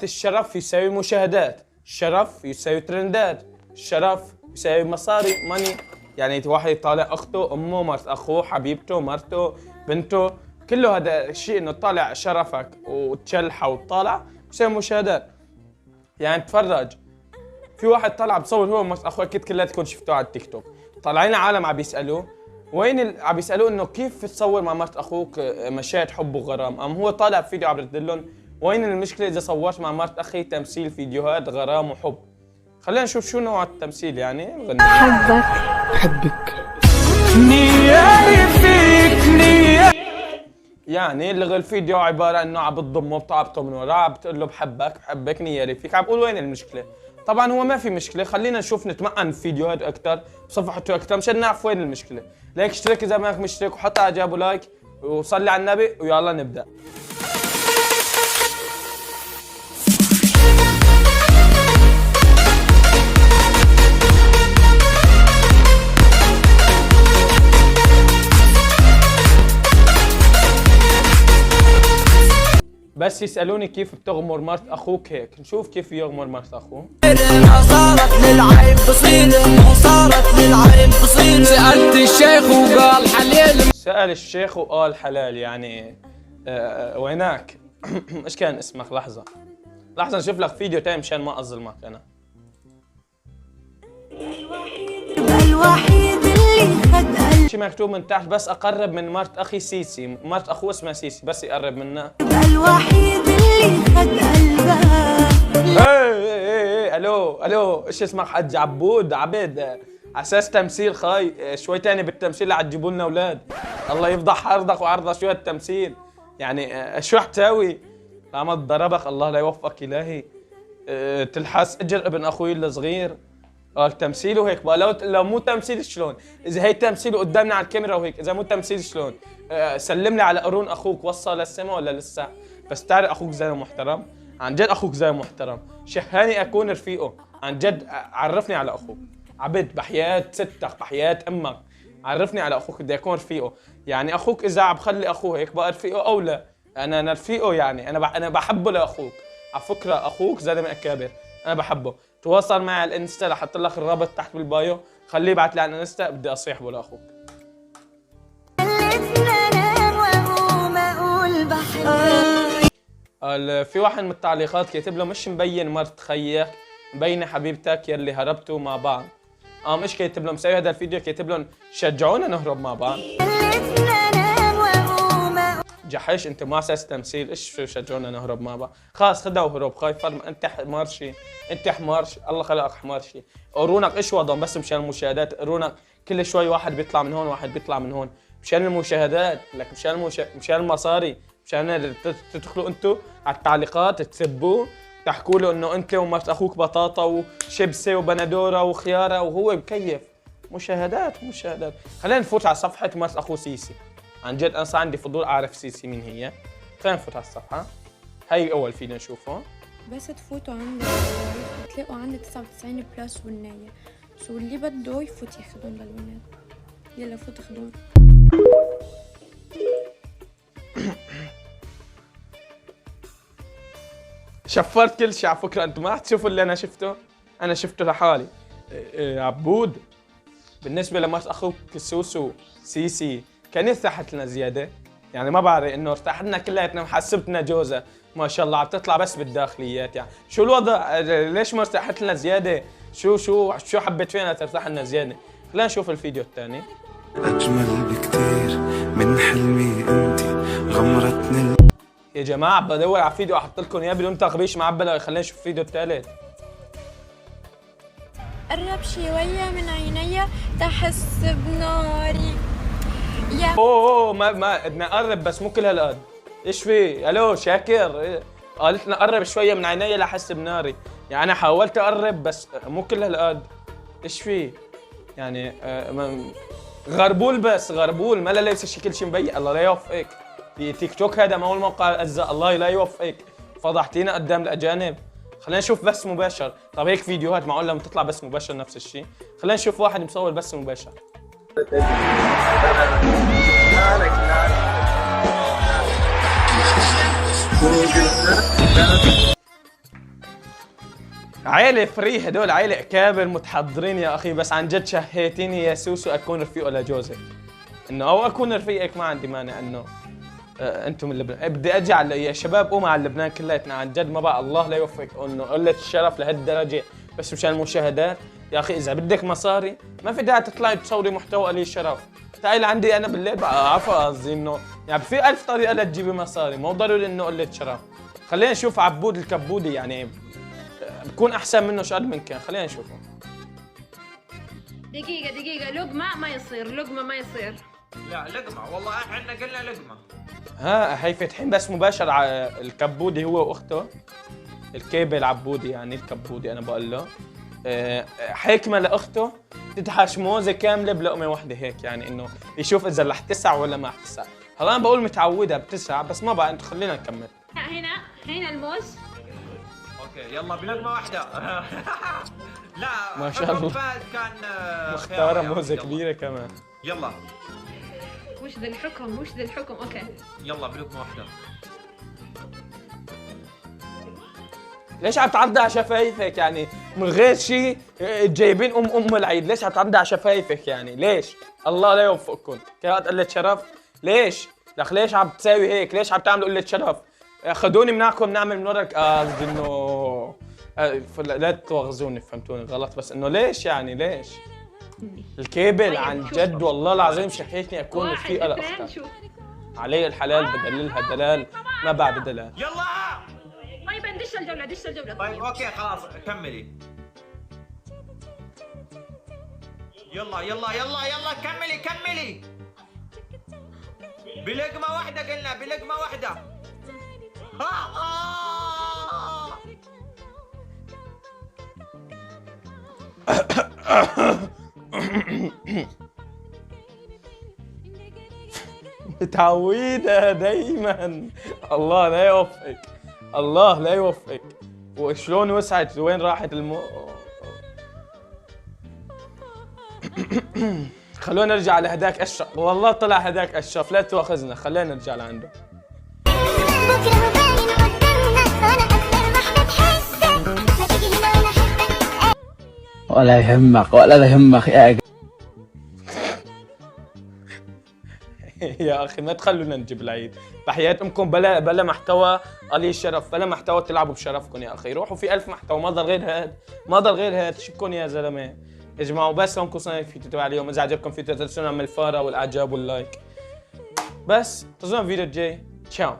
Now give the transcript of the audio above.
الشرف يساوي مشاهدات، الشرف يساوي ترندات، الشرف يساوي مصاري ماني. يعني واحد يطالع اخته، امه، مرت اخوه، حبيبته، مرته، بنته، كله هذا الشيء انه تطالع شرفك وتشلحه وتطالع يساوي مشاهدات. يعني تفرج، في واحد طلع بصور هو ومرت اخوه، اكيد كلاتكم شفتوه على التيك توك، طالعين عالم عم بيسالوه عم بيسالوه انه كيف تصور مع مرت اخوك مشاهد حب وغرام، هو طالع بفيديو عم بيرد لهم وين المشكله اذا صورت مع مرت اخي تمثيل فيديوهات غرام وحب. خلينا نشوف شو نوع التمثيل. يعني حبك بحبك نيالي فيك نيالي، يعني اللي الفيديو عباره انه عم بتضمه بتعبطه من وراه، عم بتقول له بحبك نيالي فيك، عم بقول وين المشكله. طبعا هو ما في مشكله، خلينا نشوف نتمعن في فيديوهات اكثر بصفحته اكثر مشان نعرف وين المشكله. لايك اشترك اذا ماك مشترك، وحط اعجاب ولايك وصلي على النبي ويلا نبدا. بس يسألوني كيف بتغمر مرت أخوك هيك، نشوف كيف يغمر مرت أخوه. صارت للعين بصير، صارت للعين بصير. سألت الشيخ وقال حلال، سأل الشيخ وقال حلال. يعني وينك؟ ايش كان اسمك؟ لحظة نشوف لك فيديو تاني مشان ما أظلمك أنا. الوحيد اللي خد قلبي، شي مكتوب من تحت بس أقرب من مرت أخي سيسي، مرت أخوه اسمها سيسي، بس يقرب منها. الوحيد اللي خد قلبها. ايه الو ايش اسمك؟ حج عبود عبيد، على اساس تمثيل خاي، شوي تاني بالتمثيل حتجيبوا لنا اولاد. الله يفضح عرضك وعرض شوية تمثيل. يعني شو حتساوي؟ لما ضربك الله لا يوفقك الهي. تلحس اجر ابن اخوي الصغير. قال تمثيله هيك بقى، لو مو تمثيل شلون؟ اذا هي تمثيله قدامنا على الكاميرا وهيك، اذا مو تمثيل شلون؟ سلم لي على قرون اخوك، وصل للسما ولا لسه؟ بس تعرف اخوك زلمه محترم، عن جد اخوك زلمه محترم، شهاني اكون رفيقه، عن جد عرفني على اخوك. عبد بحياة ستك بحياة امك، عرفني على اخوك بدي اكون رفيقه. يعني اخوك اذا عم بخلي اخوه هيك بقى رفيقه او لا؟ انا رفيقه، يعني انا بحبه لاخوك. على فكره اخوك زلمه اكابر، انا بحبه. تواصل معي على الانستا، رح احط لك الرابط تحت بالبايو، خليه يبعث لي على الانستا، بدي اصيحبه لاخوك. في واحد من التعليقات كاتب له مش مبين مرت خيك، مبينه حبيبتك يلي هربتوا مع بعض. مش كاتب لهم مسوي هذا الفيديو، كاتب لهم شجعونا نهرب مع بعض. جحش انت مو اساس تمثيل، ايش شجعونا نهرب مع بعض؟ خلاص خدها وهرب، خايف انت حمارشي، انت حمارشي، الله خلقك حمارشي. قرونك ايش وضعهم بس مشان المشاهدات؟ قرونك كل شوي واحد بيطلع من هون واحد بيطلع من هون مشان المشاهدات، لك مشان المصاري، مشان تدخلوا انتوا على التعليقات تسبوه، تحكوا له انه انت ومرت اخوك بطاطا وشيبسي وبندوره وخياره وهو بكيف. مشاهدات. خلينا نفوت على صفحه مرت اخوه سيسي. عن جد انا صار عندي فضول اعرف سيسي مين هي. خلينا نفوت على الصفحه. هي اول فيديو نشوفه. بس تفوتوا عند بتلاقوا عندي 99 بلس والناية، سو اللي بده يفوت ياخذون للبنات. يلا فوت خدون. شفرت كل شيء على فكره، انتم ما حتشوفوا اللي انا شفته، انا شفته لحالي. عبود بالنسبه لمرت اخوك سوسو سيسي كان ارتاحت لنا زياده، يعني ما بعرف انه ارتاحت لنا كلياتنا وحسبتنا جوزة ما شاء الله عم تطلع بس بالداخليات. يعني شو الوضع؟ ليش ما ارتاحت لنا زياده؟ شو حبيت فينا ترتاح لنا زياده؟ خلينا نشوف الفيديو الثاني. أجمل بكتير من حلمي أنت غمرتني. يا جماعه بدور على فيديو احط لكم اياه بدون تغبيش معبله، خلينا نشوف الفيديو الثالث. قرب شوية من عيني تحس بناري يا اوه ما بدنا نقرب بس مو كل هالقد. ايش في؟ الو شاكر، قالت لنا قرب شويه من عيني لاحس بناري، يعني انا حاولت اقرب بس مو كل هالقد. ايش في؟ يعني غربول، بس غربول ما ليس شكل شيء مبين. الله لا يوفقك، في تيك توك هذا ما هو الموقع اجزاء، الله لا يوفقك، فضحتينا قدام الاجانب. خلينا نشوف بس مباشر. طب هيك فيديوهات معقول لما تطلع بس مباشر نفس الشيء؟ خلينا نشوف واحد مصور بس مباشر. عيلة فري هدول، عيلة اكابر متحضرين يا اخي، بس عن جد شهيتيني يا سوسو اكون رفيقه لجوزك، انه او اكون رفيقك ما عندي مانع، انه انتم من لبنان. بدي اجي على يا شباب قوموا على لبنان كلياتنا، عن جد ما بقى الله لا يوفقك انه قله الشرف لهالدرجه بس مشان المشاهدات. يا اخي اذا بدك مصاري ما في داعي تطلعي تصوري محتوى قليل الشرف، تعالي عندي انا بالليل بقى. عفوا قصدي انه يعني في 1000 طريقه لتجيبي مصاري، مو ضروري انه قله شرف. خلينا نشوف عبود الكبودي يعني بكون احسن منه شو قد من كان، خلينا نشوفه. دقيقة لقمة ما يصير، لقمة ما يصير. لا لقمة والله احنا قلنا لقمة. ها هي فاتحين بس مباشر على الكبودي هو واخته الكيبل العبودي، يعني الكبودي انا بقول له حكمه لاخته تدحش موزه كامله بلقمه واحده هيك، يعني انه يشوف اذا رح تسع ولا ما رح تسع. هلا انا بقول متعوده بتسع بس ما بقى، انتوا خلينا نكمل. هنا الموز. اوكي يلا بلقمة واحدة. لا ما شاء حكم الله. فهد كان مختاره خيار يعني. موزه يلا. كبيره كمان. يلا وش ذا الحكم؟ اوكي. يلا بلقمة واحدة. ليش عم تعضي على شفايفك يعني من غير شيء؟ جايبين ام العيد، ليش عم تعضي على شفايفك يعني؟ ليش؟ الله لا يوفقكم، كانت قلة شرف؟ ليش؟ لك ليش عم تساوي هيك؟ ليش عم تعملوا قلة شرف؟ خدوني منعكم نعمل من وراك قصدي انه لا تواخذوني فهمتوني غلط، بس انه ليش يعني ليش؟ الكيبل عن جد والله العظيم شحيتني اكون رفيقه لاختها. علي الحلال بدللها دلال ما بعد دلال. يلا طيب دش الجولة. طيب اوكي خلاص كملي. يلا كملي. بلقمة واحدة قلنا، بلقمة واحدة. متعودة دايما. الله لا يوفقك، الله لا يوفقك. وشلون وسعت؟ وين راحت خلونا نرجع لهداك اشرف، والله طلع هداك اشرف لا تواخذنا، خلينا نرجع لعنده. بكره باين قدامنا انا اكثر واحده بحسك، ما تيجي هنا وانا احبك. ولا يهمك يا يا اخي ما تخلونا نجيب العيد بحياة امكم، بلا محتوى قليل شرف، بلا محتوى تلعبوا بشرفكم يا اخي. روحوا في 1000 محتوى، ما ضل غير هاد، ما ضل غير هاد. شكون يا زلمه اجمعوا بس هون قصنا في تتابعوا اليوم. اذا عجبكم في تنسونا من الفاره والاعجاب واللايك. بس انتظرونا الفيديو الجاي. تشاو.